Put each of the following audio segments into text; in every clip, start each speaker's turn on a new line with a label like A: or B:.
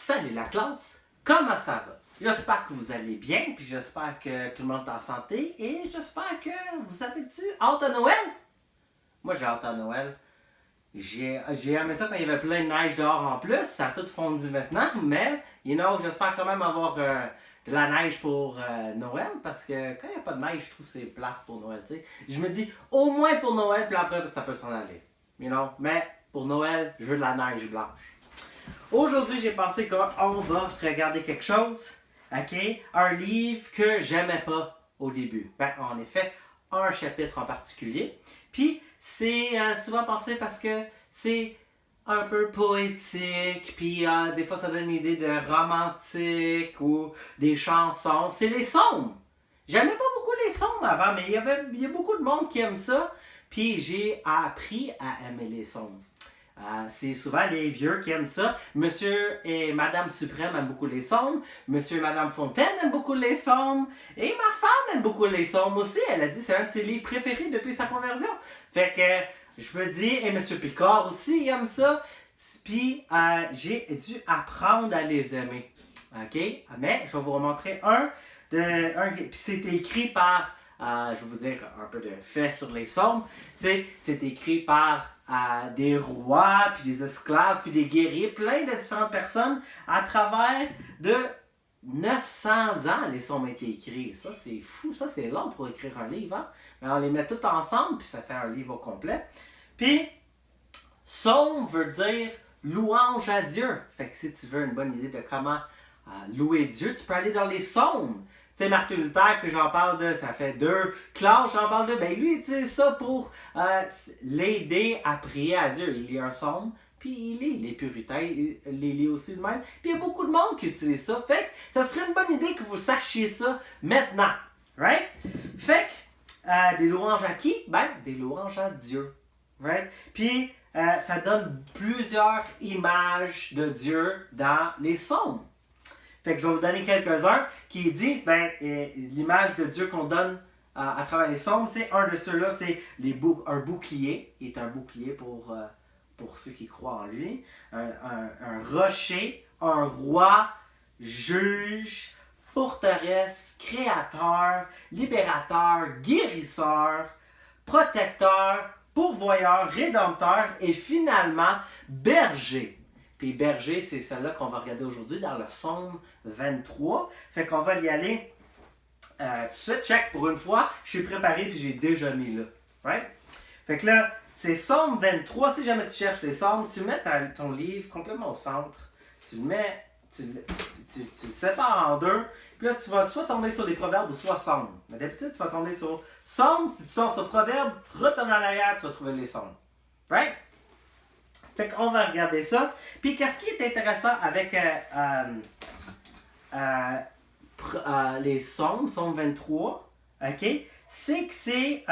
A: Salut la classe, comment ça va? J'espère que vous allez bien, puis j'espère que tout le monde est en santé, et j'espère que vous avez-tu hâte à Noël? Moi j'ai hâte à Noël. J'ai aimé ça quand il y avait plein de neige dehors en plus, ça a tout fondu maintenant, mais j'espère quand même avoir de la neige pour Noël, parce que quand il n'y a pas de neige, je trouve que c'est plate pour Noël, tu sais. Je me dis au moins pour Noël, puis après ça peut s'en aller. Mais pour Noël, je veux de la neige blanche. Aujourd'hui, j'ai pensé qu'on va regarder quelque chose, ok? Un livre que j'aimais pas au début. En effet, un chapitre en particulier. Puis, c'est souvent pensé parce que c'est un peu poétique, puis des fois ça donne une idée de romantique ou des chansons. C'est les psaumes. J'aimais pas beaucoup les psaumes avant, mais il y a beaucoup de monde qui aime ça. Puis j'ai appris à aimer les psaumes. C'est souvent les vieux qui aiment ça. Monsieur et Madame Suprême aiment beaucoup les psaumes. Monsieur et Madame Fontaine aiment beaucoup les psaumes. Et ma femme aime beaucoup les psaumes aussi. Elle a dit que c'est un de ses livres préférés depuis sa conversion. Fait que je me dis, et Monsieur Picard aussi aime ça. Puis j'ai dû apprendre à les aimer. OK? Mais je vais vous montrer un. Puis c'est écrit par, je vais vous dire un peu de faits sur les psaumes. C'est écrit par des rois, puis des esclaves, puis des guerriers, plein de différentes personnes à travers de 900 ans, les psaumes ont été écrits. Ça, c'est fou, ça, c'est long pour écrire un livre. Hein? Mais on les met tous ensemble, puis ça fait un livre au complet. Puis, psaume veut dire louange à Dieu. Fait que si tu veux une bonne idée de comment louer Dieu, tu peux aller dans les psaumes. Tu sais, Martin Luther, que j'en parle de, ça fait 2 classes, j'en parle de, ben lui, il utilise ça pour l'aider à prier à Dieu. Il lit un psaume, puis il lit. Les puritains, il les lit aussi de même. Puis il y a beaucoup de monde qui utilise ça. Fait que ça serait une bonne idée que vous sachiez ça maintenant. Right? Fait que, des louanges à qui? Ben, des louanges à Dieu. Right? Puis, ça donne plusieurs images de Dieu dans les psaumes. Fait que je vais vous donner quelques-uns qui dit, l'image de Dieu qu'on donne à travers les psaumes, c'est un de ceux-là, c'est un bouclier. Il est un bouclier pour ceux qui croient en lui. Un rocher, un roi, juge, forteresse, créateur, libérateur, guérisseur, protecteur, pourvoyeur, rédempteur et finalement berger. Puis berger, c'est celle-là qu'on va regarder aujourd'hui dans le psaume 23. Fait qu'on va y aller tout de suite. Check, pour une fois, je suis préparé puis j'ai déjà mis là. Right? Fait que là, c'est psaume 23. Si jamais tu cherches les psaumes, tu mets ton livre complètement au centre. Tu le mets, tu le sépares en deux. Puis là, tu vas soit tomber sur les proverbes ou soit psaume. Mais d'habitude, tu vas tomber sur psaume. Si tu sors sur proverbe, retourne en arrière, tu vas trouver les psaumes. Right? Fait qu'on va regarder ça. Puis qu'est-ce qui est intéressant avec les psaumes, psaume 23, ok, c'est que c'est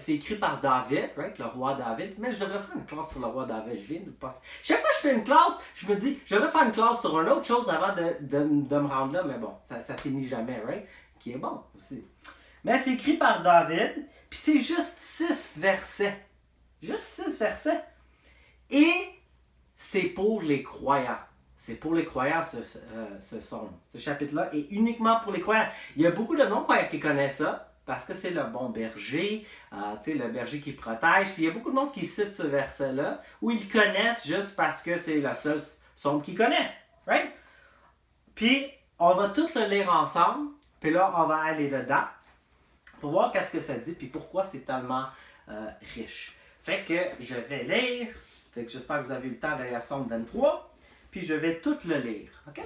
A: écrit par David, right, le roi David. Mais je devrais faire une classe sur le roi David. Je viens de passer. Chaque fois que je fais une classe, je me dis, je devrais faire une classe sur une autre chose avant de me rendre là. Mais bon, ça finit jamais, right? Qui est bon aussi. Mais c'est écrit par David, puis c'est juste 6 versets. Juste 6 versets. Et c'est pour les croyants. C'est pour les croyants ce chapitre-là est uniquement pour les croyants. Il y a beaucoup de non-croyants qui connaissent ça parce que c'est le bon berger, le berger qui protège. Puis il y a beaucoup de monde qui cite ce verset-là où ils connaissent juste parce que c'est le seul psaume qu'ils connaissent. Right? Puis on va tout le lire ensemble. Puis là, on va aller dedans pour voir qu'est-ce que ça dit puis pourquoi c'est tellement riche. Fait que je vais lire. Fait que j'espère que vous avez eu le temps d'aller à psaume 23. Puis je vais tout le lire. OK?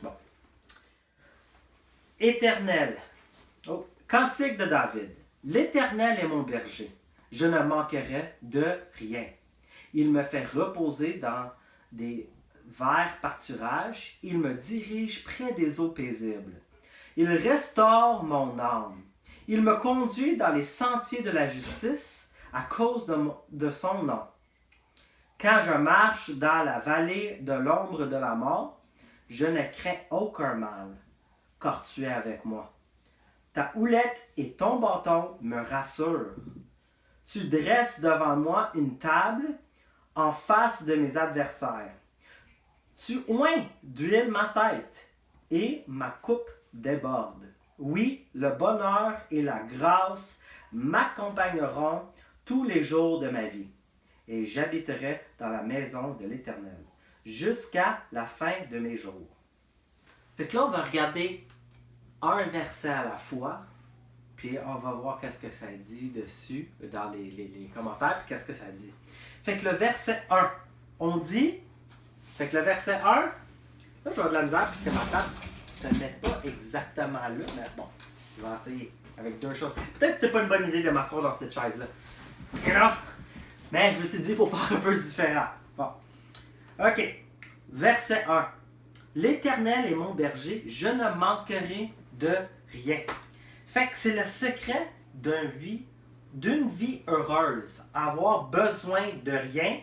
A: Bon. Éternel. Oh. Cantique de David. L'Éternel est mon berger. Je ne manquerai de rien. Il me fait reposer dans des verts pâturages. Il me dirige près des eaux paisibles. Il restaure mon âme. Il me conduit dans les sentiers de la justice à cause de son nom. Quand je marche dans la vallée de l'ombre de la mort, je ne crains aucun mal, car tu es avec moi. Ta houlette et ton bâton me rassurent. Tu dresses devant moi une table en face de mes adversaires. Tu oins d'huile ma tête et ma coupe déborde. Oui, le bonheur et la grâce m'accompagneront tous les jours de ma vie, et j'habiterai dans la maison de l'Éternel jusqu'à la fin de mes jours. Fait que là, on va regarder un verset à la fois, puis on va voir qu'est-ce que ça dit dessus dans les commentaires, puis qu'est-ce que ça dit. Fait que le verset 1, on dit, fait que le verset 1, là, je vais avoir de la misère puisque ma table ne se met pas exactement là, mais bon, je vais essayer avec deux choses. Peut-être que c'était pas une bonne idée de m'asseoir dans cette chaise-là. You know? Mais je me suis dit pour faire un peu différent. Bon. OK. Verset 1. L'Éternel est mon berger, je ne manquerai de rien. Fait que c'est le secret d'une vie heureuse. Avoir besoin de rien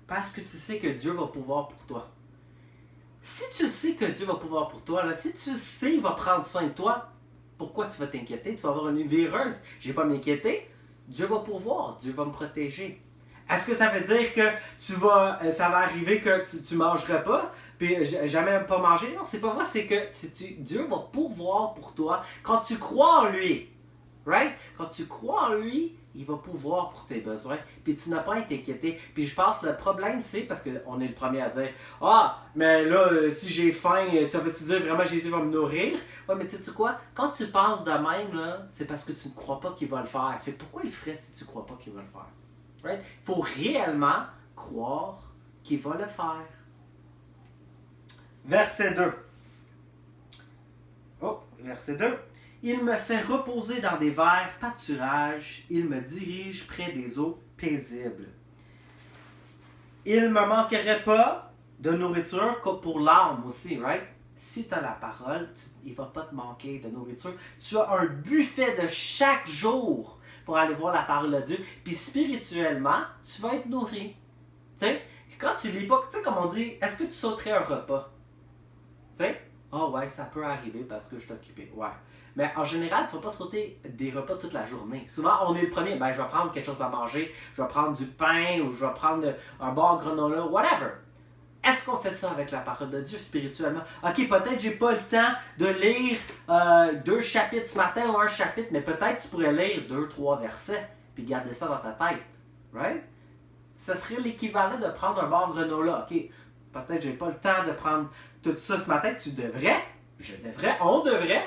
A: parce que tu sais que Dieu va pouvoir pour toi. Si tu sais que Dieu va pouvoir pour toi, là, si tu sais qu'il va prendre soin de toi, pourquoi tu vas t'inquiéter? Tu vas avoir une vie heureuse. Je n'ai pas à m'inquiéter. Dieu va pourvoir. Dieu va me protéger. Est-ce que ça veut dire que ça va arriver que tu ne mangeras pas, puis jamais pas manger? Non, c'est pas vrai. C'est que Dieu va pourvoir pour toi quand tu crois en lui. Right? Quand tu crois en lui, il va pourvoir pour tes besoins. Puis tu n'as pas à t'inquiéter. Puis je pense que le problème, c'est parce qu'on est le premier à dire ah, mais là, si j'ai faim, ça veut-tu dire vraiment Jésus va me nourrir? Ouais, mais tu sais quoi? Quand tu penses de même, là, c'est parce que tu ne crois pas qu'il va le faire. Fait pourquoi il ferait si tu ne crois pas qu'il va le faire? Right? Il faut réellement croire qu'il va le faire. Verset 2. Oh, verset 2. Il me fait reposer dans des verts pâturages. Il me dirige près des eaux paisibles. Il ne me manquerait pas de nourriture comme pour l'âme aussi, right? Si tu as la parole, il ne va pas te manquer de nourriture. Tu as un buffet de chaque jour pour aller voir la parole de Dieu. Puis spirituellement, tu vas être nourri. Tu sais, quand tu lis pas, tu sais comme on dit, est-ce que tu sauterais un repas? Tu sais? Ah ouais, ça peut arriver parce que je suis occupé. Ouais. Mais en général, tu ne vas pas sauter des repas toute la journée. Souvent, on est le premier. Ben, je vais prendre quelque chose à manger, je vais prendre du pain ou je vais prendre un bar granola, whatever. Est-ce qu'on fait ça avec la parole de Dieu spirituellement? Ok, peut-être j'ai pas le temps de lire 2 chapitres ce matin ou un chapitre, mais peut-être tu pourrais lire 2-3 versets puis garder ça dans ta tête. Right? Ça serait l'équivalent de prendre un bar granola. Ok, peut-être j'ai pas le temps de prendre tout ça ce matin. Tu devrais, je devrais, on devrait.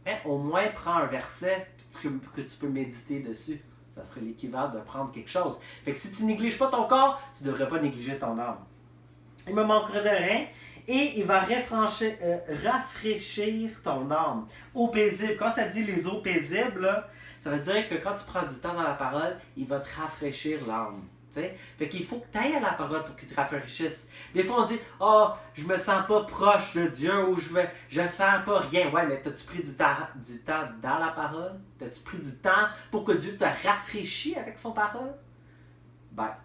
A: Hein, au moins, prends un verset que tu peux méditer dessus. Ça serait l'équivalent de prendre quelque chose. Fait que si tu négliges pas ton corps, tu ne devrais pas négliger ton âme. Il me manquera de rien et il va rafraîchir ton âme. Eau paisible. Quand ça dit les eaux paisibles, là, ça veut dire que quand tu prends du temps dans la parole, il va te rafraîchir l'âme. T'sais? Fait qu'il faut que tu ailles à la parole pour qu'il te rafraîchisse. Des fois, on dit « Ah, oh, je me sens pas proche de Dieu » ou « je sens pas rien ». Ouais, mais t'as-tu pris du temps dans la parole? T'as-tu pris du temps pour que Dieu te rafraîchisse avec son parole? Ben,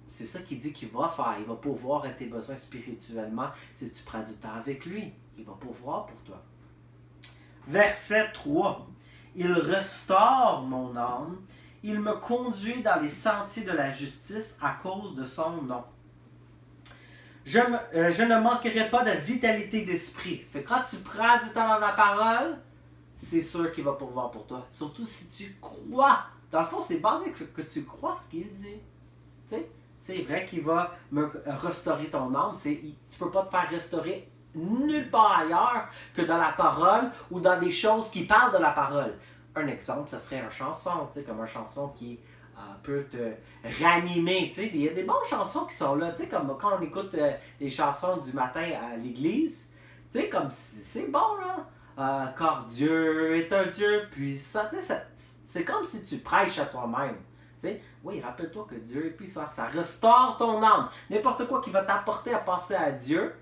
A: c'est ça qu'il dit qu'il va faire. Il va pourvoir à tes besoins spirituellement si tu prends du temps avec lui. Il va pourvoir pour toi. Verset 3. Il restaure mon âme. Il me conduit dans les sentiers de la justice à cause de son nom. Je ne manquerai pas de vitalité d'esprit. Fait que quand tu prends du temps dans la parole, c'est sûr qu'il va pourvoir pour toi. Surtout si tu crois. Dans le fond, c'est basé que tu crois ce qu'il dit. T'sais? C'est vrai qu'il va me restaurer ton âme. Tu ne peux pas te faire restaurer nulle part ailleurs que dans la parole ou dans des choses qui parlent de la parole. Un exemple, ça serait une chanson, comme une chanson qui peut te ranimer. Il y a des bonnes chansons qui sont là, comme quand on écoute les chansons du matin à l'église, comme c'est bon, là. Car Dieu est un Dieu puissant. C'est comme si tu prêches à toi-même. Oui, rappelle-toi que Dieu est puissant. Ça restaure ton âme. N'importe quoi qui va t'apporter à penser à Dieu,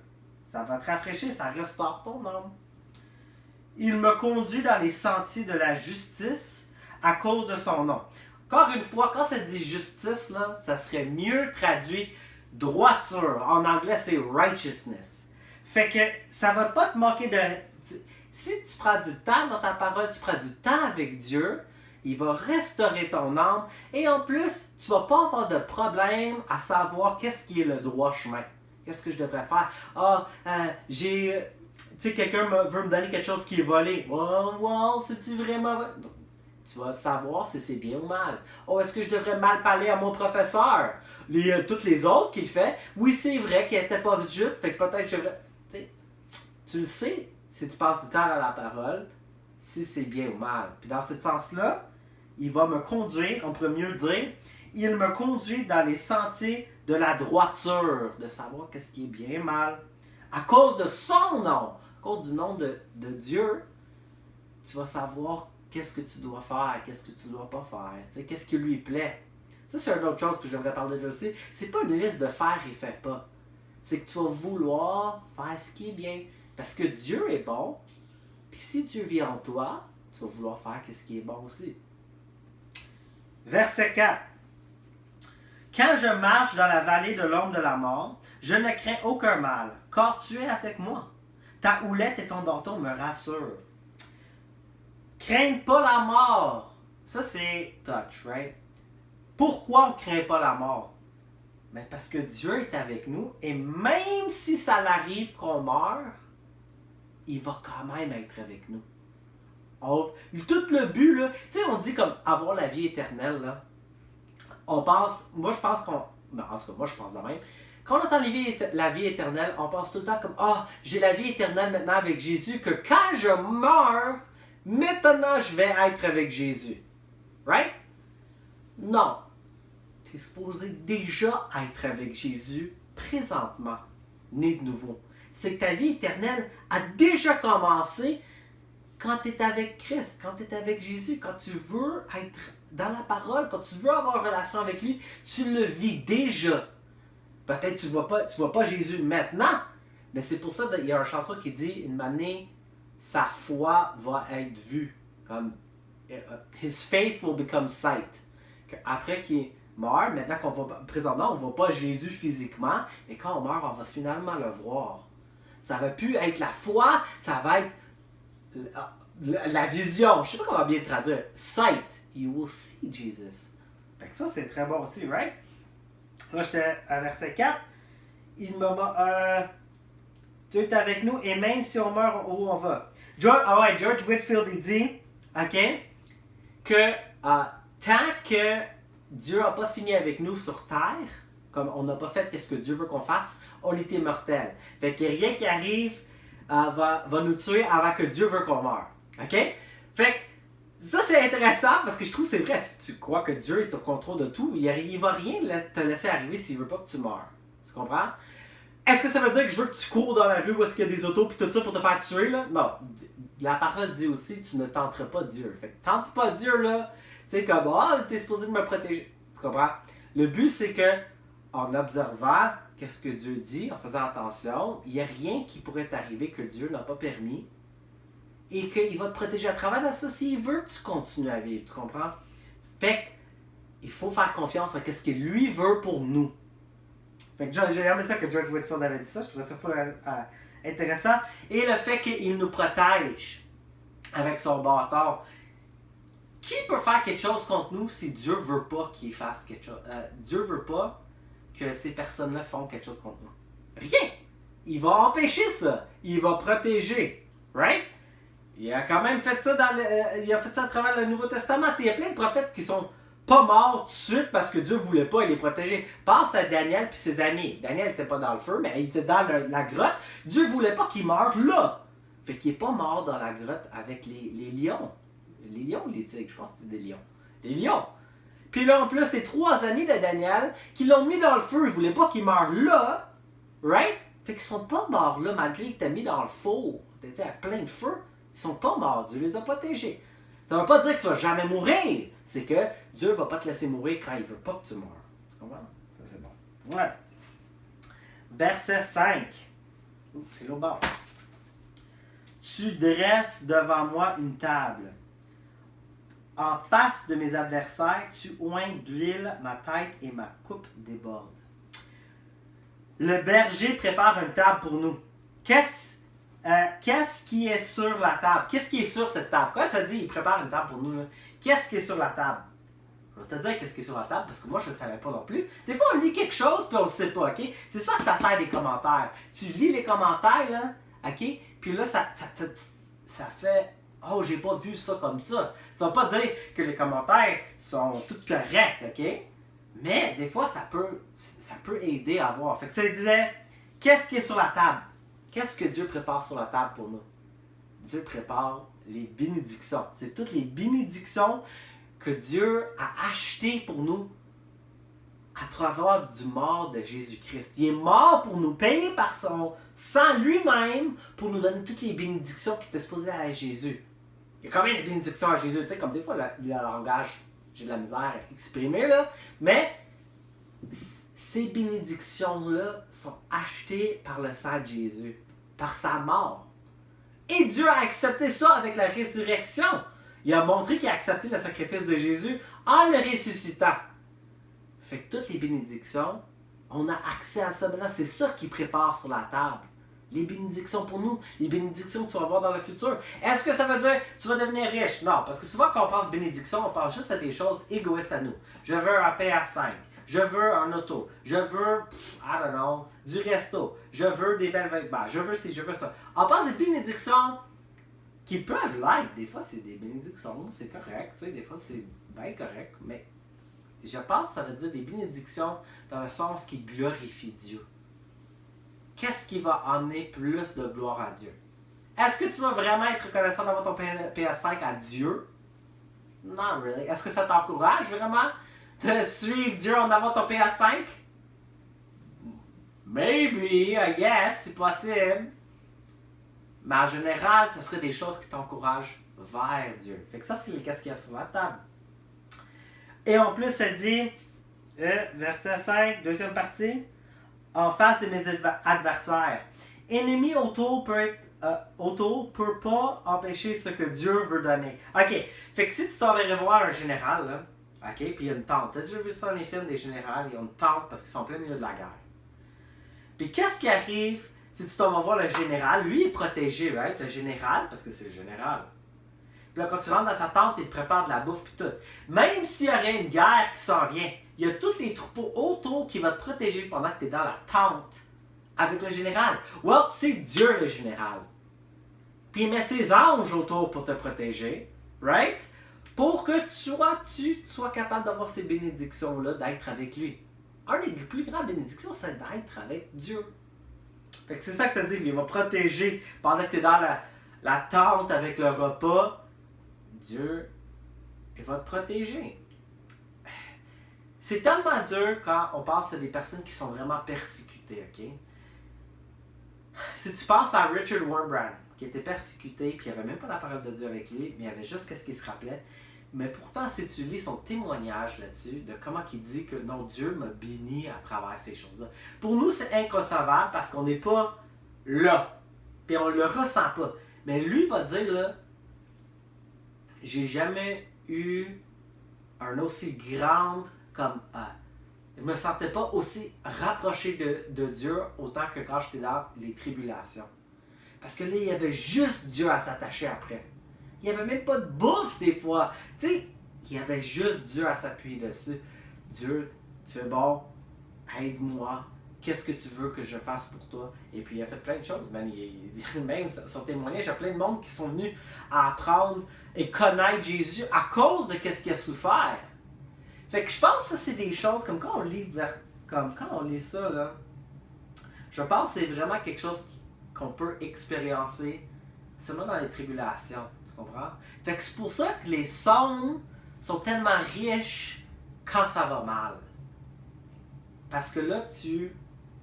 A: ça va te rafraîchir, ça restaure ton âme. Il me conduit dans les sentiers de la justice à cause de son nom. Encore une fois, quand ça dit justice, là, ça serait mieux traduit droiture. En anglais, c'est righteousness. Fait que ça va pas te manquer de... Si tu prends du temps dans ta parole, tu prends du temps avec Dieu, il va restaurer ton âme. Et en plus, tu vas pas avoir de problème à savoir qu'est-ce qui est le droit chemin. Qu'est-ce que je devrais faire? Ah, j'ai... Tu sais, quelqu'un veut me donner quelque chose qui est volé. Wow, c'est-tu vraiment vrai? Donc, tu vas savoir si c'est bien ou mal. Oh, est-ce que je devrais mal parler à mon professeur? Toutes les autres qu'il fait, oui, c'est vrai qu'il n'était pas juste, fait que peut-être que je devrais... Tu le sais, si tu passes du temps à la parole, si c'est bien ou mal. Puis dans ce sens-là, il va me conduire, on pourrait mieux dire, il me conduit dans les sentiers de la droiture, de savoir qu'est-ce qui est bien et mal. À cause de son nom, à cause du nom de Dieu, tu vas savoir qu'est-ce que tu dois faire, qu'est-ce que tu ne dois pas faire, tu sais, qu'est-ce qui lui plaît. Ça, c'est une autre chose que je devrais parler de aussi. C'est pas une liste de faire et fais pas. C'est que tu vas vouloir faire ce qui est bien. Parce que Dieu est bon, puis si Dieu vit en toi, tu vas vouloir faire ce qui est bon aussi. Verset 4. Quand je marche dans la vallée de l'ombre de la mort, je ne crains aucun mal, car tu es avec moi. Ta houlette et ton bâton me rassurent. Crains pas la mort. Ça, c'est touch, right? Pourquoi on ne craint pas la mort? Ben parce que Dieu est avec nous et même si ça l'arrive qu'on meurt, il va quand même être avec nous. Tout le but, là, tu sais, on dit comme avoir la vie éternelle, là. On pense, moi je pense qu'on, ben, en tout cas, moi je pense de même. Quand on entend la vie éternelle, on pense tout le temps comme, j'ai la vie éternelle maintenant avec Jésus, que quand je meurs, maintenant je vais être avec Jésus. Right? Non. Tu es supposé déjà être avec Jésus présentement, né de nouveau. C'est que ta vie éternelle a déjà commencé quand tu es avec Christ, quand tu es avec Jésus, quand tu veux être dans la parole, quand tu veux avoir une relation avec lui, tu le vis déjà. Peut-être que tu ne vois pas Jésus maintenant, mais c'est pour ça qu'il y a une chanson qui dit, une année, sa foi va être vue. Comme, his faith will become sight. Après qu'il meurt, maintenant qu'on voit, présentement, on ne voit pas Jésus physiquement, et quand on meurt, on va finalement le voir. Ça va plus être la foi, ça va être la vision. Je ne sais pas comment bien le traduire. Sight. You will see Jesus. Fait que ça, c'est très bon aussi, right? Là, j'étais à verset 4. Il m'a... Dieu est avec nous et même si on meurt, où on va? George Whitefield, il dit, OK, que tant que Dieu n'a pas fini avec nous sur terre, comme on n'a pas fait ce que Dieu veut qu'on fasse, on était mortels. Fait que rien qui arrive va nous tuer avant que Dieu veut qu'on meure. OK? Fait que ça, c'est intéressant parce que je trouve que c'est vrai. Si tu crois que Dieu est au contrôle de tout, il ne va rien te laisser arriver s'il ne veut pas que tu meurs. Tu comprends? Est-ce que ça veut dire que je veux que tu cours dans la rue où est-ce qu'il y a des autos et tout ça pour te faire tuer, là? Non. La parole dit aussi, tu ne tenteras pas Dieu. Fait que tente pas Dieu, là. Tu sais, comme, t'es supposé de me protéger. Tu comprends? Le but, c'est que, en observant qu'est-ce que Dieu dit, en faisant attention, il n'y a rien qui pourrait t'arriver que Dieu n'a pas permis et qu'il va te protéger à travers de ça s'il veut que tu continues à vivre. Tu comprends? Fait que, il faut faire confiance à ce que lui veut pour nous. Fait que j'ai aimé ça que George Whitefield avait dit ça, je trouvais ça intéressant. Et le fait qu'il nous protège avec son bâton. Qui peut faire quelque chose contre nous si Dieu ne veut pas qu'il fasse quelque chose? Dieu ne veut pas que ces personnes-là font quelque chose contre nous. Rien! Il va empêcher ça. Il va protéger. Right? Il a quand même fait ça il a fait ça à travers le Nouveau Testament. Il y a plein de prophètes qui sont pas morts tout de suite parce que Dieu ne voulait pas les protéger. Pense à Daniel et ses amis. Daniel n'était pas dans le feu, mais il était dans la grotte. Dieu ne voulait pas qu'il meure là. Fait qu'il n'est pas mort dans la grotte avec les lions. Les lions ou les tigres? Je pense que c'était des lions. Les lions. Puis là, en plus, les 3 amis de Daniel qui l'ont mis dans le feu. Ils ne voulaient pas qu'il meure là. Right? Fait qu'ils ne sont pas morts là malgré qu'ils t'ont mis dans le four. T'étais à plein de feu. Ils ne sont pas morts. Dieu les a protégés. Ça ne veut pas dire que tu ne vas jamais mourir. C'est que Dieu ne va pas te laisser mourir quand il ne veut pas que tu meurs. Tu comprends? Ça, c'est bon. Ouais. Verset 5. C'est l'autre bord. Tu dresses devant moi une table. En face de mes adversaires, tu oins d'huile ma tête et ma coupe déborde. Le berger prépare une table pour nous. Qu'est-ce qui est sur la table? Qu'est-ce qui est sur cette table? Quand ça dit il prépare une table pour nous, là, qu'est-ce qui est sur la table? Je vais te dire qu'est-ce qui est sur la table parce que moi, je ne le savais pas non plus. Des fois, on lit quelque chose puis on ne le sait pas, OK? C'est ça que ça sert des commentaires. Tu lis les commentaires, là, OK? Puis là, ça fait « Oh, j'ai pas vu ça comme ça. » Ça ne veut pas dire que les commentaires sont tous corrects, OK? Mais des fois, ça peut aider à voir. Fait que ça disait « Qu'est-ce qui est sur la table? » Qu'est-ce que Dieu prépare sur la table pour nous? Dieu prépare les bénédictions. C'est toutes les bénédictions que Dieu a achetées pour nous à travers du mort de Jésus-Christ. Il est mort pour nous, payé par son sang lui-même, pour nous donner toutes les bénédictions qui étaient supposées à Jésus. Il y a combien de bénédictions à Jésus? Tu sais, comme des fois, le langage, j'ai de la misère à exprimer, là. Mais ces bénédictions-là sont achetées par le sang de Jésus, par sa mort. Et Dieu a accepté ça avec la résurrection. Il a montré qu'il a accepté le sacrifice de Jésus en le ressuscitant. Fait que toutes les bénédictions, on a accès à ça maintenant. C'est ça qu'il prépare sur la table. Les bénédictions pour nous, les bénédictions que tu vas avoir dans le futur. Est-ce que ça veut dire que tu vas devenir riche? Non, parce que souvent quand on pense bénédiction, on pense juste à des choses égoïstes à nous. Je veux un PS5, je veux un auto, je veux, I don't know, du resto, je veux des belles vêtements, je veux ci, je veux ça. On pense des bénédictions qui peuvent l'être. Des fois, c'est des bénédictions, c'est correct, tu sais, des fois, c'est bien correct, mais je pense que ça veut dire des bénédictions dans le sens qui glorifie Dieu. Qu'est-ce qui va amener plus de gloire à Dieu? Est-ce que tu vas vraiment être reconnaissant d'avoir ton PS5 à Dieu? Non, really. Est-ce que ça t'encourage vraiment de suivre Dieu en avant ton PS5? Maybe, I guess, c'est possible. Mais en général, ce serait des choses qui t'encouragent vers Dieu. Fait que ça, c'est qu'est-ce qu'il y a sur la table. Et en plus, ça dit, verset 5, deuxième partie, en face de mes adversaires. Ennemi autour peut pas empêcher ce que Dieu veut donner. OK, fait que si tu t'en vas voir un général, là, OK, puis il y a une tente. T'as déjà vu ça dans les films des générales, ils ont une tente parce qu'ils sont en plein milieu de la guerre. Puis qu'est-ce qui arrive si tu t'en vas voir le général? Lui, il est protégé, right? Le général, parce que c'est le général. Puis là, quand tu rentres dans sa tente, il te prépare de la bouffe et tout. Même s'il y aurait une guerre qui s'en vient, il y a tous les troupeaux autour qui vont te protéger pendant que tu es dans la tente avec le général. Well, c'est Dieu le général. Puis il met ses anges autour pour te protéger, right? Pour que tu sois capable d'avoir ces bénédictions-là, d'être avec lui. Un des plus grandes bénédictions, c'est d'être avec Dieu. Fait que c'est ça que ça dit, il va protéger pendant que tu es dans la tente avec le repas. Dieu, il va te protéger. C'est tellement dur quand on pense à des personnes qui sont vraiment persécutées, OK? Si tu penses à Richard Wurmbrand, qui était persécuté, puis il n'y avait même pas la parole de Dieu avec lui, mais il y avait juste ce qu'il se rappelait. Mais pourtant, si tu lis son témoignage là-dessus, de comment il dit que non, Dieu m'a béni à travers ces choses-là. Pour nous, c'est inconcevable parce qu'on n'est pas là. Puis on ne le ressent pas. Mais lui va dire, là, j'ai jamais eu un aussi grande comme... je me sentais pas aussi rapproché de Dieu autant que quand j'étais dans les tribulations. Parce que là, il y avait juste Dieu à s'attacher après. Il n'y avait même pas de bouffe des fois. Tu sais, il y avait juste Dieu à s'appuyer dessus. Dieu, tu es bon, aide-moi. Qu'est-ce que tu veux que je fasse pour toi? Et puis il a fait plein de choses. Même son témoignage, il y a plein de monde qui sont venus à apprendre et connaître Jésus à cause de ce qu'il a souffert. Fait que je pense que ça, c'est des choses comme quand on lit ça, là, je pense que c'est vraiment quelque chose qu'on peut expériencer seulement dans les tribulations. Tu comprends? Fait que c'est pour ça que les psaumes sont tellement riches quand ça va mal. Parce que là, tu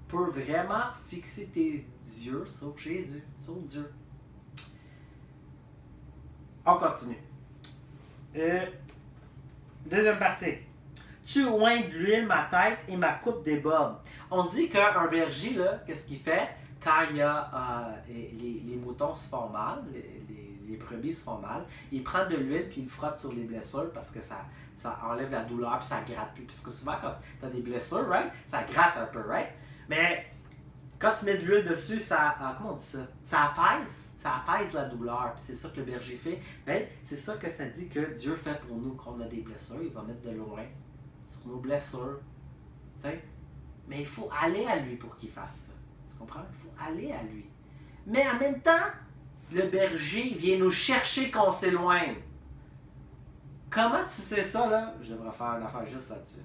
A: peux vraiment fixer tes yeux sur Jésus, sur Dieu. On continue. Deuxième partie. Tu oins de l'huile ma tête et ma coupe déborde. On dit qu'un berger, là, qu'est-ce qu'il fait quand il y a les moutons se font mal, les brebis se font mal, il prend de l'huile puis il frotte sur les blessures parce que ça enlève la douleur puis ça gratte plus. Parce que souvent quand tu as des blessures, right, ça gratte un peu, right? Mais quand tu mets de l'huile dessus, ça, comment on dit ça? Ça ça apaise la douleur. Puis c'est ça que le berger fait. Ben, c'est ça que ça dit que Dieu fait pour nous quand on a des blessures. Il va mettre de loin sur nos blessures. T'sais? Mais il faut aller à lui pour qu'il fasse ça. Tu comprends? Il faut aller à lui. Mais en même temps, le berger vient nous chercher quand on s'éloigne. Comment tu sais ça, là? Je devrais faire une affaire juste là-dessus.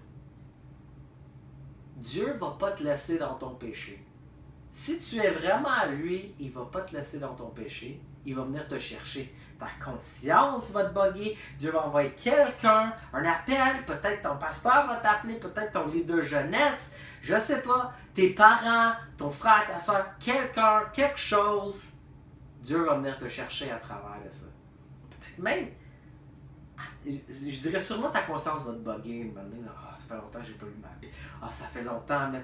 A: Dieu ne va pas te laisser dans ton péché. Si tu es vraiment à lui, il ne va pas te laisser dans ton péché. Il va venir te chercher. Ta conscience va te bugger. Dieu va envoyer quelqu'un, un appel. Peut-être ton pasteur va t'appeler. Peut-être ton leader de jeunesse. Je ne sais pas. Tes parents, ton frère, ta soeur, quelqu'un, quelque chose. Dieu va venir te chercher à travers de ça. Peut-être même, je dirais sûrement ta conscience va te bugger. Ah, ça fait longtemps que j'ai pas lu ma Bible. Ah, ça fait longtemps, mais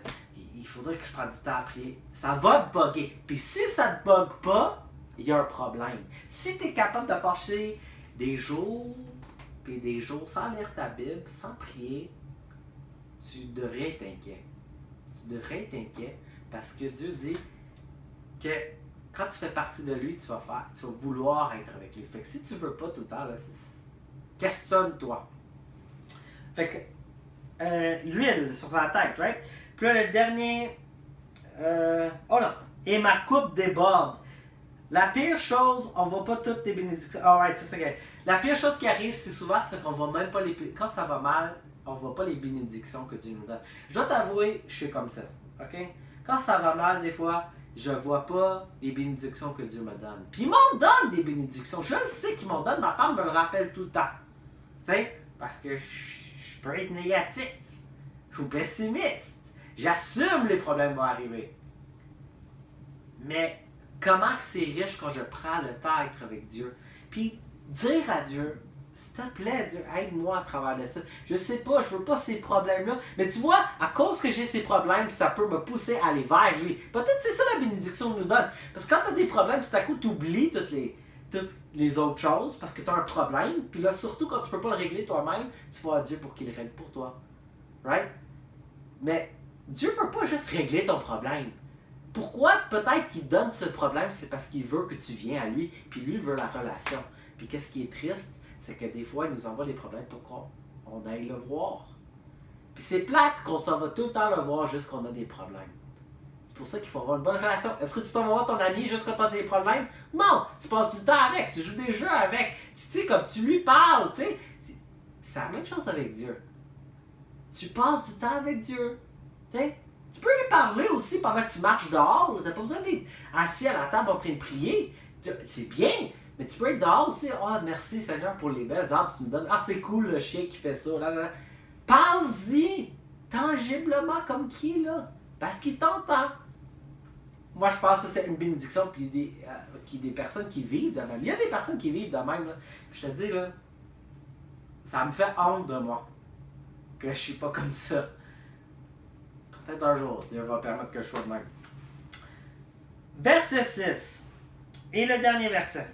A: il faudrait que je prenne du temps à prier. Ça va te bugger. Puis si ça te bug pas, il y a un problème. Si tu es capable de passer des jours, puis des jours sans lire ta Bible, sans prier, tu devrais être inquiet. Tu devrais être inquiet parce que Dieu dit que quand tu fais partie de lui, tu vas vouloir être avec lui. Fait que si tu veux pas tout le temps, là, questionne-toi. Fait que l'huile sur ta tête, right? Puis là, le dernier. Oh non! Et ma coupe déborde. La pire chose, on voit pas toutes tes bénédictions. Alright, c'est ça. La pire chose qui arrive, c'est souvent, c'est qu'on voit même pas les. Quand ça va mal, on voit pas les bénédictions que Dieu nous donne. Je dois t'avouer, je suis comme ça. OK? Quand ça va mal, des fois, je vois pas les bénédictions que Dieu me donne. Puis il m'en donne des bénédictions. Je le sais qu'il m'en donne. Ma femme me le rappelle tout le temps. Tu sais? Parce que je peux être négatif. Je suis pessimiste. J'assume les problèmes vont arriver. Mais comment que c'est riche quand je prends le temps d'être avec Dieu. Puis dire à Dieu, s'il te plaît, Dieu, aide-moi à travers de ça. Je sais pas, je veux pas ces problèmes-là. Mais tu vois, à cause que j'ai ces problèmes, ça peut me pousser à aller vers lui. Peut-être c'est ça la bénédiction qu'il nous donne. Parce que quand tu as des problèmes, tout à coup, tu oublies toutes les autres choses parce que tu as un problème. Puis là, surtout quand tu peux pas le régler toi-même, tu vas à Dieu pour qu'il le règle pour toi. Right? Mais Dieu veut pas juste régler ton problème. Pourquoi peut-être qu'il donne ce problème? C'est parce qu'il veut que tu viennes à lui, puis lui veut la relation. Puis qu'est-ce qui est triste? C'est que des fois, il nous envoie des problèmes pour qu'on aille le voir. Puis c'est plate qu'on s'en va tout le temps le voir juste qu'on a des problèmes. C'est pour ça qu'il faut avoir une bonne relation. Est-ce que tu t'en vas voir ton ami juste quand tu as des problèmes? Non! Tu passes du temps avec, tu joues des jeux avec. Tu sais, comme tu lui parles, tu sais. C'est la même chose avec Dieu. Tu passes du temps avec Dieu. Tu sais. Tu peux lui parler aussi pendant que tu marches dehors. Tu n'as pas besoin d'être assis à la table en train de prier. C'est bien, mais tu peux être dehors aussi. Ah, oh, merci Seigneur pour les belles arbres que tu me donnes. Ah, c'est cool le chien qui fait ça. Là, là, là. Parle-y tangiblement comme qui, là. Parce qu'il t'entend. Moi, je pense que c'est une bénédiction. Puis des personnes qui vivent de même. Il y a des personnes qui vivent de même. Là. Puis je te dis, là, ça me fait honte de moi que je suis pas comme ça. Peut-être un jour, Dieu va permettre que je sois de même. Verset 6. Et le dernier verset.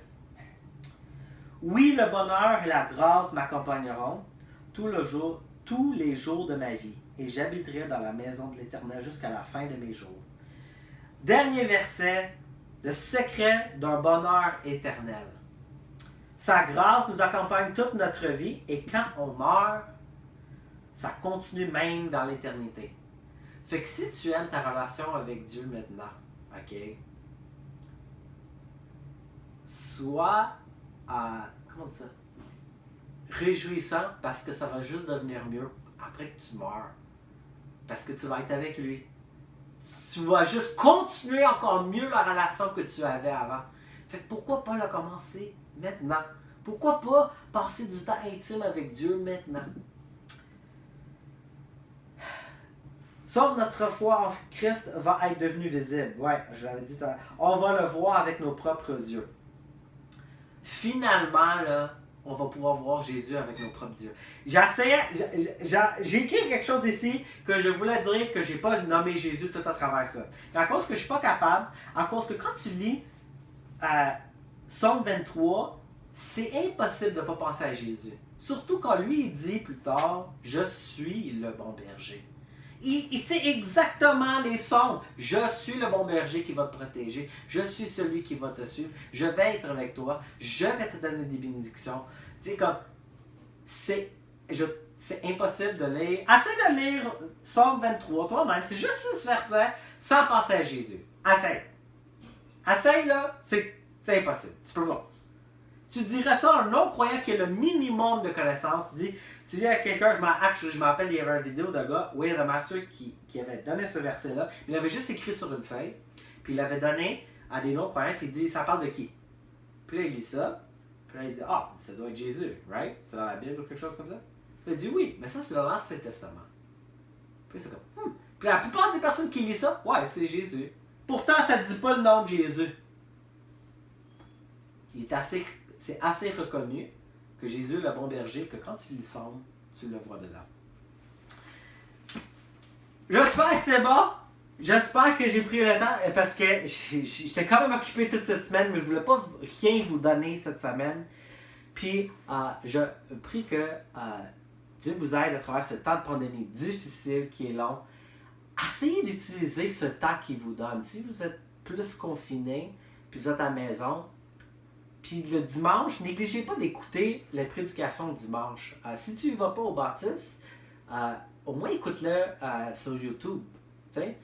A: Oui, le bonheur et la grâce m'accompagneront tous les jours de ma vie, et j'habiterai dans la maison de l'Éternel jusqu'à la fin de mes jours. Dernier verset. Le secret d'un bonheur éternel. Sa grâce nous accompagne toute notre vie, et quand on meurt, ça continue même dans l'éternité. Fait que si tu aimes ta relation avec Dieu maintenant, ok, sois, comment dire ça, réjouissant parce que ça va juste devenir mieux après que tu meurs. Parce que tu vas être avec lui. Tu vas juste continuer encore mieux la relation que tu avais avant. Fait que pourquoi pas la commencer maintenant? Pourquoi pas passer du temps intime avec Dieu maintenant? Sauf notre foi en Christ va être devenue visible. Ouais, je l'avais dit. On va le voir avec nos propres yeux. Finalement, là, on va pouvoir voir Jésus avec nos propres yeux. J'ai écrit quelque chose ici que je voulais dire que je n'ai pas nommé Jésus tout à travers ça. Et à cause que je ne suis pas capable, à cause que quand tu lis Psaume 23, c'est impossible de ne pas penser à Jésus. Surtout quand lui il dit plus tard, je suis le bon berger. il sait exactement les sons. Je suis le bon berger qui va te protéger. Je suis celui qui va te suivre. Je vais être avec toi. Je vais te donner des bénédictions. Tu sais, comme, c'est impossible de lire. Essaye de lire Psaume 23 toi-même. C'est juste 6 versets sans penser à Jésus. Essaye. Essaye, là, c'est impossible. Tu peux pas. Tu dirais ça à un non-croyant qui a le minimum de connaissances. Tu dis à quelqu'un, je me rappelle, il y avait une vidéo de gars, Way the Master, qui avait donné ce verset-là. Il l'avait juste écrit sur une feuille. Puis il l'avait donné à des non-croyants. Puis il dit, ça parle de qui? Puis là, il lit ça. Puis là, il dit, ça doit être Jésus, right? C'est dans la Bible ou quelque chose comme ça? Puis il dit, oui, mais ça, c'est dans l'Ancien Testament. Puis c'est comme, Puis la plupart des personnes qui lisent ça, ouais, c'est Jésus. Pourtant, ça ne dit pas le nom de Jésus. C'est assez reconnu que Jésus est le bon berger, que quand tu lis Psaume, tu le vois dedans. J'espère que c'est bon. J'espère que j'ai pris le temps, parce que j'étais quand même occupé toute cette semaine, mais je voulais pas rien vous donner cette semaine. Puis, je prie que Dieu vous aide à travers ce temps de pandémie difficile qui est long. Essayez d'utiliser ce temps qu'il vous donne. Si vous êtes plus confiné, puis vous êtes à la maison, puis le dimanche, négligez pas d'écouter la prédication le dimanche. Si tu ne vas pas au baptiste, au moins écoute-le sur YouTube. T'sais?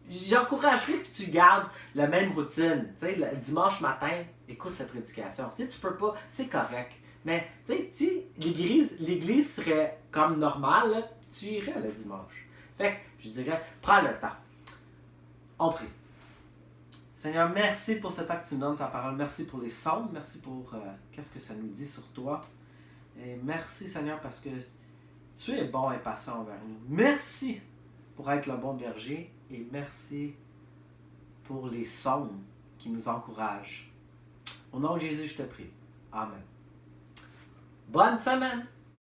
A: J'encouragerais que tu gardes la même routine. Le dimanche matin, écoute la prédication. Si tu peux pas, c'est correct. Mais si l'église serait comme normale, là, tu irais le dimanche. Fait que je dirais, prends le temps. On prie. Seigneur, merci pour ce temps que tu nous donnes ta parole. Merci pour les sons. Merci pour qu'est-ce que ça nous dit sur toi. Et merci, Seigneur, parce que tu es bon et patient envers nous. Merci pour être le bon berger et merci pour les sons qui nous encouragent. Au nom de Jésus, je te prie. Amen. Bonne semaine!